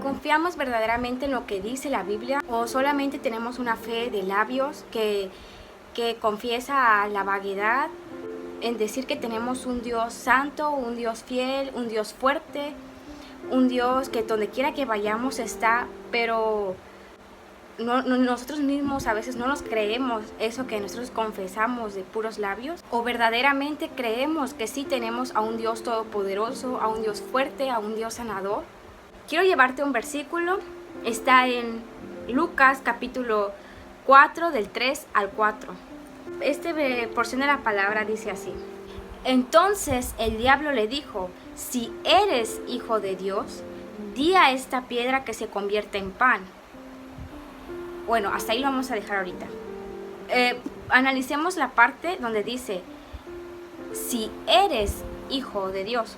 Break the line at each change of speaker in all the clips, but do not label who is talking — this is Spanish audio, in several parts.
¿Confiamos verdaderamente en lo que dice la Biblia o solamente tenemos una fe de labios que confiesa la vaguedad en decir que tenemos un Dios santo, un Dios fiel, un Dios fuerte, un Dios que donde quiera que vayamos está, pero nosotros mismos a veces no nos creemos eso que nosotros confesamos de puros labios? ¿O verdaderamente creemos que sí tenemos a un Dios todopoderoso, a un Dios fuerte, a un Dios sanador? Quiero llevarte un versículo, está en Lucas capítulo 4 del 3 al 4. Porción de la palabra dice así: entonces el diablo le dijo, si eres hijo de Dios, di a esta piedra que se convierta en pan. Bueno, hasta ahí lo vamos a dejar ahorita. Analicemos la parte donde dice, si eres hijo de Dios.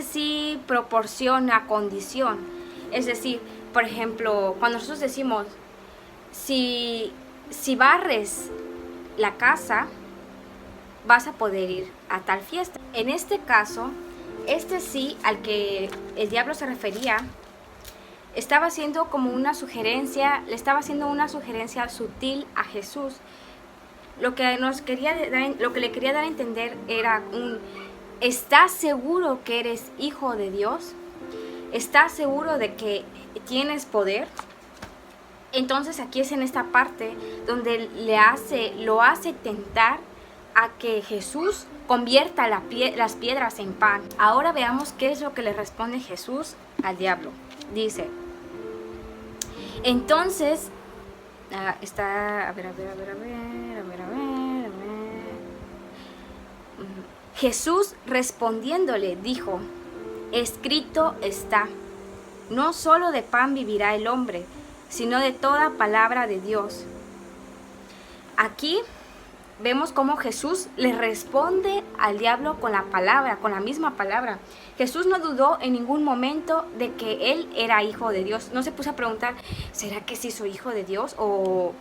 Sí proporciona condición. Es decir, por ejemplo, cuando nosotros decimos, si barres la casa, vas a poder ir a tal fiesta. En este caso, sí al que el diablo se refería, estaba haciendo como una sugerencia, le estaba haciendo una sugerencia sutil a Jesús. Lo que le quería dar a entender era ¿estás seguro que eres hijo de Dios? ¿Estás seguro de que tienes poder? Entonces aquí es en esta parte donde lo hace tentar a que Jesús convierta las piedras en pan. Ahora veamos qué es lo que le responde Jesús al diablo. Dice, entonces, Jesús respondiéndole dijo, escrito está, no solo de pan vivirá el hombre, sino de toda palabra de Dios. Aquí vemos cómo Jesús le responde al diablo con la palabra, con la misma palabra. Jesús no dudó en ningún momento de que él era hijo de Dios. No se puso a preguntar, ¿será que sí soy hijo de Dios o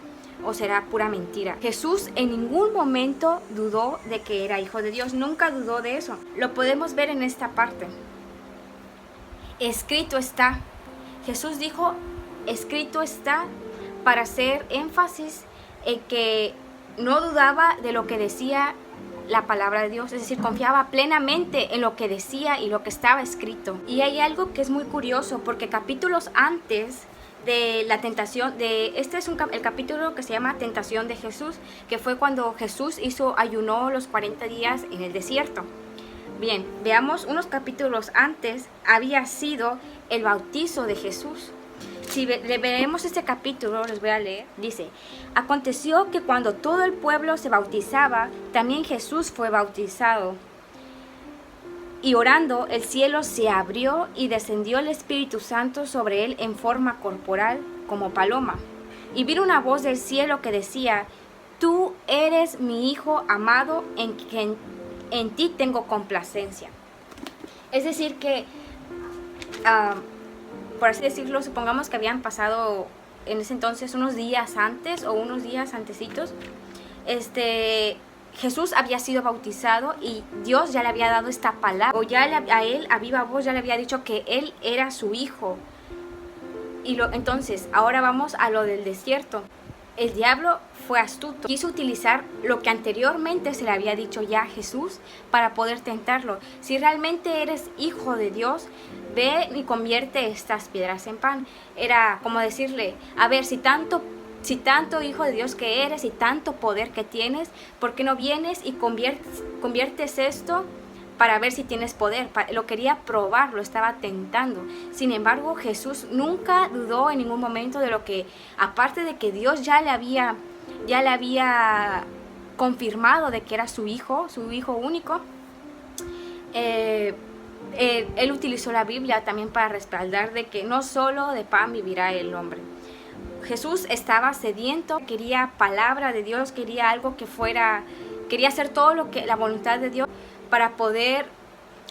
será pura mentira? Jesús en ningún momento dudó de que era hijo de Dios. Nunca dudó de eso. Lo podemos ver en esta parte. Escrito está. Jesús dijo, escrito está, para hacer énfasis en que no dudaba de lo que decía la palabra de Dios, es decir, confiaba plenamente en lo que decía y lo que estaba escrito. Y hay algo que es muy curioso, porque capítulos antes de la tentación, este es el capítulo que se llama Tentación de Jesús, que fue cuando Jesús ayunó los 40 días en el desierto. Bien, veamos unos capítulos antes, había sido el bautizo de Jesús. Si leemos este capítulo, les voy a leer, dice, aconteció que cuando todo el pueblo se bautizaba, también Jesús fue bautizado. Y orando, el cielo se abrió y descendió el Espíritu Santo sobre él en forma corporal, como paloma. Y vino una voz del cielo que decía, tú eres mi Hijo amado, en ti tengo complacencia. Es decir que por así decirlo, supongamos que habían pasado en ese entonces unos días antes o unos días antecitos, Jesús había sido bautizado y Dios ya le había dado esta palabra, o ya a él a viva voz ya le había dicho que él era su hijo. Entonces, ahora vamos a lo del desierto. El diablo fue astuto, quiso utilizar lo que anteriormente se le había dicho ya a Jesús para poder tentarlo. Si realmente eres hijo de Dios, ve y convierte estas piedras en pan. Era como decirle, a ver, si tanto hijo de Dios que eres y tanto poder que tienes, ¿por qué no vienes y conviertes esto para ver si tienes poder? Lo quería probar, lo estaba tentando. Sin embargo, Jesús nunca dudó en ningún momento de lo que, aparte de que Dios ya le había confirmado de que era su hijo único, él utilizó la Biblia también para respaldar de que no solo de pan vivirá el hombre. Jesús estaba sediento, quería palabra de Dios, quería algo que quería hacer todo lo que la voluntad de Dios para poder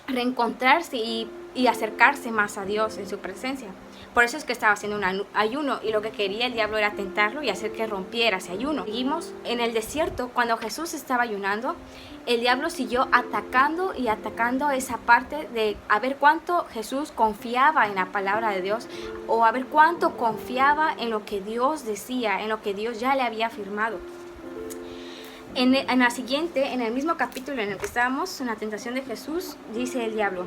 reencontrarse y acercarse más a Dios en su presencia. Por eso es que estaba haciendo un ayuno, y lo que quería el diablo era tentarlo y hacer que rompiera ese ayuno. Seguimos en el desierto. Cuando Jesús estaba ayunando, el diablo siguió atacando y atacando esa parte de a ver cuánto Jesús confiaba en la palabra de Dios, o a ver cuánto confiaba en lo que Dios decía, en lo que Dios ya le había afirmado. En la siguiente, en el mismo capítulo en el que estábamos, en la tentación de Jesús, dice el diablo: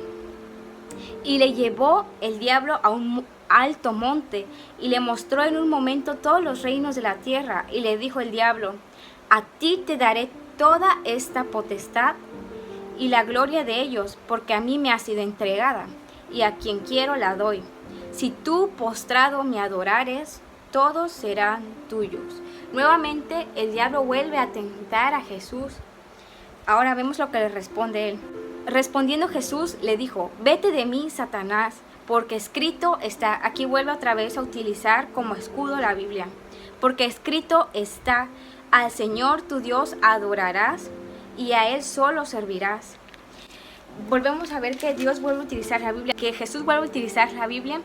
y le llevó el diablo a un alto monte, y le mostró en un momento todos los reinos de la tierra, y le dijo el diablo: a ti te daré toda esta potestad y la gloria de ellos, porque a mí me ha sido entregada, y a quien quiero la doy. Si tú postrado me adorares, todos serán tuyos. Nuevamente el diablo vuelve a tentar a Jesús. Ahora vemos lo que le responde él. Respondiendo Jesús le dijo: vete de mí, Satanás, porque escrito está. Aquí vuelve otra vez a utilizar como escudo la Biblia. Porque escrito está: al Señor tu Dios adorarás y a Él solo servirás. Volvemos a ver que Dios vuelve a utilizar la Biblia, que Jesús vuelve a utilizar la Biblia,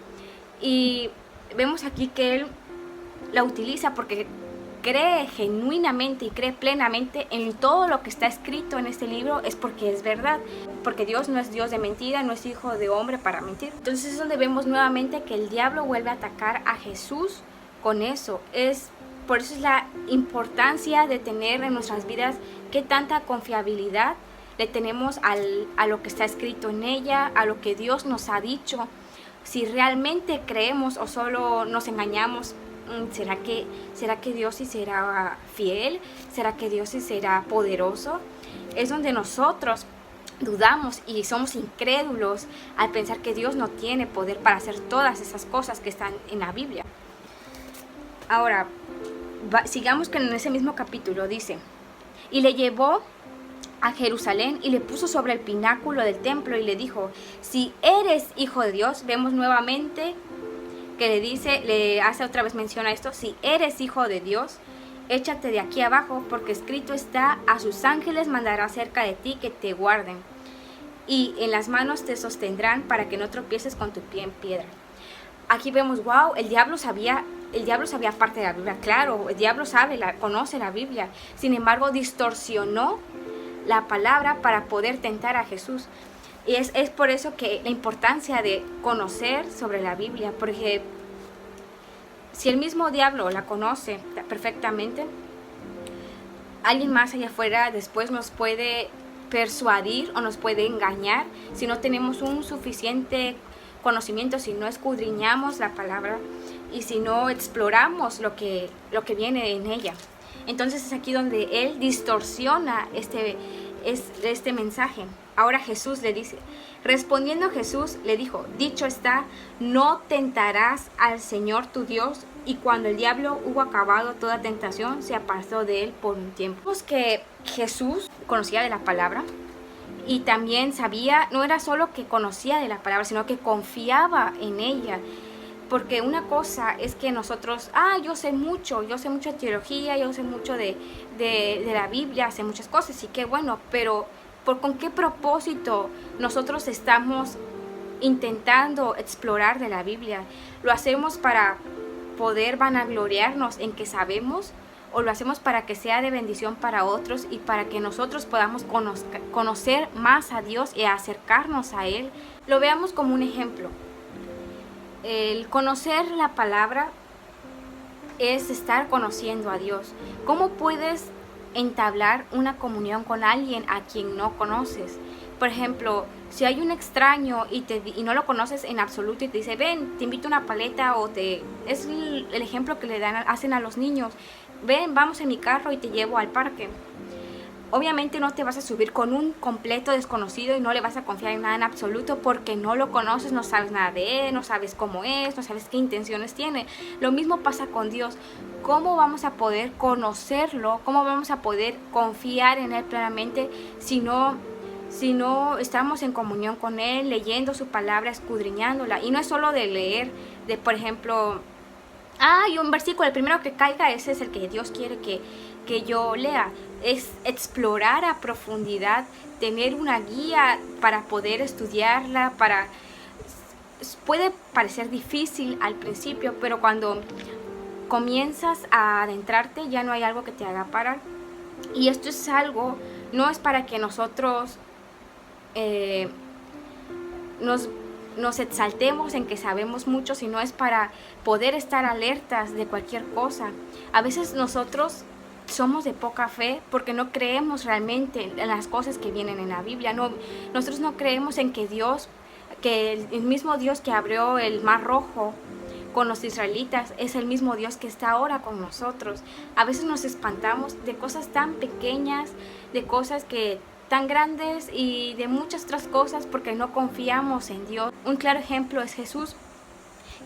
y vemos aquí que Él la utiliza porque cree genuinamente y cree plenamente en todo lo que está escrito en este libro. Es porque es verdad, porque Dios no es Dios de mentira, no es hijo de hombre para mentir. Entonces es donde vemos nuevamente que el diablo vuelve a atacar a Jesús con eso. Por eso es la importancia de tener en nuestras vidas qué tanta confiabilidad le tenemos a lo que está escrito en ella, a lo que Dios nos ha dicho. Si realmente creemos o solo nos engañamos. ¿Será que Dios sí será fiel? ¿Será que Dios sí será poderoso? Es donde nosotros dudamos y somos incrédulos al pensar que Dios no tiene poder para hacer todas esas cosas que están en la Biblia. Ahora, sigamos que en ese mismo capítulo dice: y le llevó a Jerusalén y le puso sobre el pináculo del templo y le dijo: si eres hijo de Dios. Vemos nuevamente que le hace otra vez mención a esto: si eres hijo de Dios, échate de aquí abajo, porque escrito está: a sus ángeles mandará cerca de ti que te guarden, y en las manos te sostendrán para que no tropieces con tu pie en piedra. Aquí vemos, wow, el diablo sabía parte de la Biblia. Claro, el diablo conoce la Biblia. Sin embargo, distorsionó la palabra para poder tentar a Jesús. Y es por eso que la importancia de conocer sobre la Biblia, porque si el mismo diablo la conoce perfectamente, alguien más allá afuera después nos puede persuadir o nos puede engañar si no tenemos un suficiente conocimiento, si no escudriñamos la palabra y si no exploramos lo que viene en ella. Entonces es aquí donde él distorsiona este mensaje. Ahora Jesús le dice, respondiendo Jesús le dijo: dicho está, no tentarás al Señor tu Dios. Y cuando el diablo hubo acabado toda tentación, se apartó de él por un tiempo. Vemos que Jesús conocía de la palabra y también sabía, no era solo que conocía de la palabra, sino que confiaba en ella. Porque una cosa es que nosotros, yo sé mucho de teología, yo sé mucho de la Biblia, sé muchas cosas, y qué bueno, pero ¿con qué propósito nosotros estamos intentando explorar de la Biblia? ¿Lo hacemos para poder vanagloriarnos en que sabemos, o lo hacemos para que sea de bendición para otros y para que nosotros podamos conocer más a Dios y acercarnos a Él? Lo veamos como un ejemplo. El conocer la palabra es estar conociendo a Dios. ¿Cómo puedes entablar una comunión con alguien a quien no conoces? Por ejemplo, si hay un extraño y no lo conoces en absoluto y te dice: ven, te invito a una paleta, es el ejemplo que hacen a los niños: ven, vamos en mi carro y te llevo al parque. Obviamente no te vas a subir con un completo desconocido y no le vas a confiar en nada en absoluto porque no lo conoces, no sabes nada de él, no sabes cómo es, no sabes qué intenciones tiene. Lo mismo pasa con Dios. ¿Cómo vamos a poder conocerlo? ¿Cómo vamos a poder confiar en Él plenamente si no estamos en comunión con Él, leyendo su palabra, escudriñándola? Y no es solo de leer, por ejemplo, y un versículo, el primero que caiga, ese es el que Dios quiere que yo lea. Es explorar a profundidad, tener una guía para poder estudiarla, puede parecer difícil al principio, pero cuando comienzas a adentrarte ya no hay algo que te haga parar. Y esto es algo, no es para que nosotros nos exaltemos en que sabemos mucho, sino es para poder estar alertas de cualquier cosa. A veces nosotros somos de poca fe porque no creemos realmente en las cosas que vienen en la Biblia. Nosotros no creemos en que el mismo Dios que abrió el Mar Rojo con los israelitas es el mismo Dios que está ahora con nosotros. A veces nos espantamos de cosas tan pequeñas, de cosas tan grandes y de muchas otras cosas porque no confiamos en Dios. Un claro ejemplo es Jesús,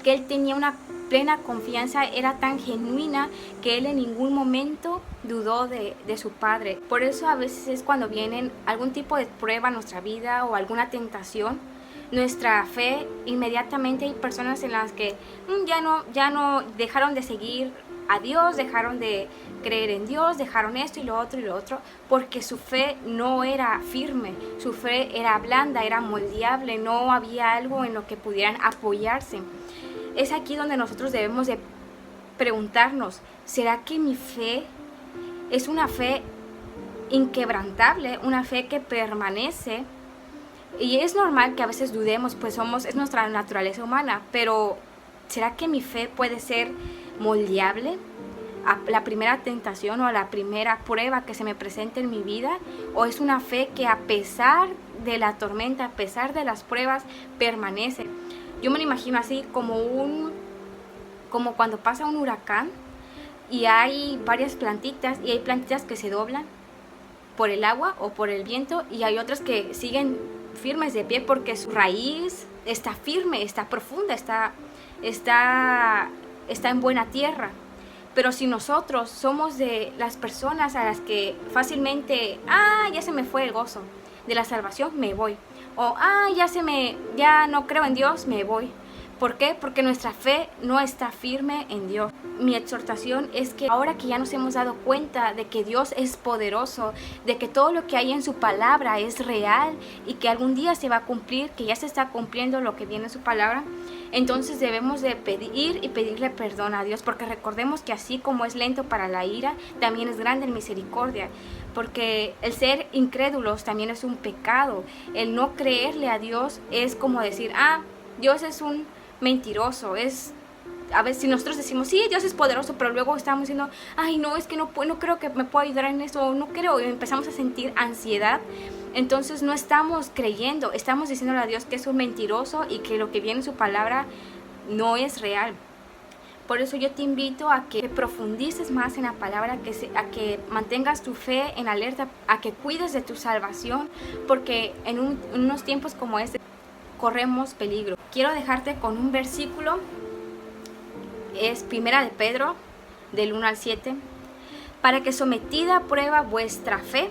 que él tenía una plena confianza, era tan genuina que él en ningún momento dudó de su Padre. Por eso a veces es cuando vienen algún tipo de prueba en nuestra vida o alguna tentación, nuestra fe inmediatamente hay personas en las que ya no dejaron de seguir a Dios, dejaron de creer en Dios, dejaron esto y lo otro, porque su fe no era firme, su fe era blanda, era moldeable, no había algo en lo que pudieran apoyarse. Es aquí donde nosotros debemos de preguntarnos, ¿será que mi fe es una fe inquebrantable, una fe que permanece? Y es normal que a veces dudemos, pues es nuestra naturaleza humana, pero ¿será que mi fe puede ser moldeable a la primera tentación o a la primera prueba que se me presente en mi vida? ¿O es una fe que a pesar de la tormenta, a pesar de las pruebas, permanece? Yo me lo imagino así como cuando pasa un huracán y hay varias plantitas y hay plantitas que se doblan por el agua o por el viento y hay otras que siguen firmes de pie porque su raíz está firme, está profunda, está en buena tierra. Pero si nosotros somos de las personas a las que fácilmente, ya se me fue el gozo de la salvación, me voy. O, ya no creo en Dios, me voy. ¿Por qué? Porque nuestra fe no está firme en Dios. Mi exhortación es que ahora que ya nos hemos dado cuenta de que Dios es poderoso, de que todo lo que hay en su palabra es real y que algún día se va a cumplir, que ya se está cumpliendo lo que viene en su palabra, entonces debemos de pedir y pedirle perdón a Dios, porque recordemos que así como es lento para la ira, también es grande en misericordia, porque el ser incrédulos también es un pecado. El no creerle a Dios es como decir, Dios es un mentiroso. A veces si nosotros decimos, sí, Dios es poderoso, pero luego estamos diciendo, no, es que no creo que me pueda ayudar en esto, no creo, y empezamos a sentir ansiedad. Entonces no estamos creyendo, estamos diciéndole a Dios que es un mentiroso y que lo que viene en su palabra no es real. Por eso yo te invito a que profundices más en la palabra, a que mantengas tu fe en alerta, a que cuides de tu salvación, porque en unos tiempos como este corremos peligro. Quiero dejarte con un versículo, es 1 de Pedro, del 1 al 7, para que sometida a prueba vuestra fe,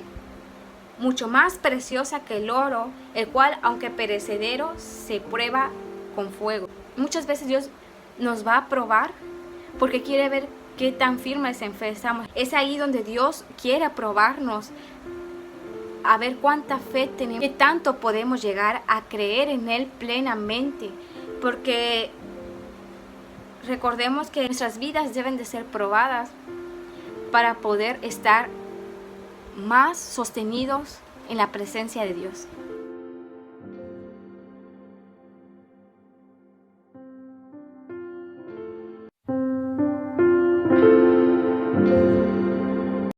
mucho más preciosa que el oro, el cual, aunque perecedero, se prueba con fuego. Muchas veces Dios nos va a probar porque quiere ver qué tan firmes en fe estamos. Es ahí donde Dios quiere probarnos, a ver cuánta fe tenemos, qué tanto podemos llegar a creer en Él plenamente, porque recordemos que nuestras vidas deben de ser probadas para poder estar más sostenidos en la presencia de Dios.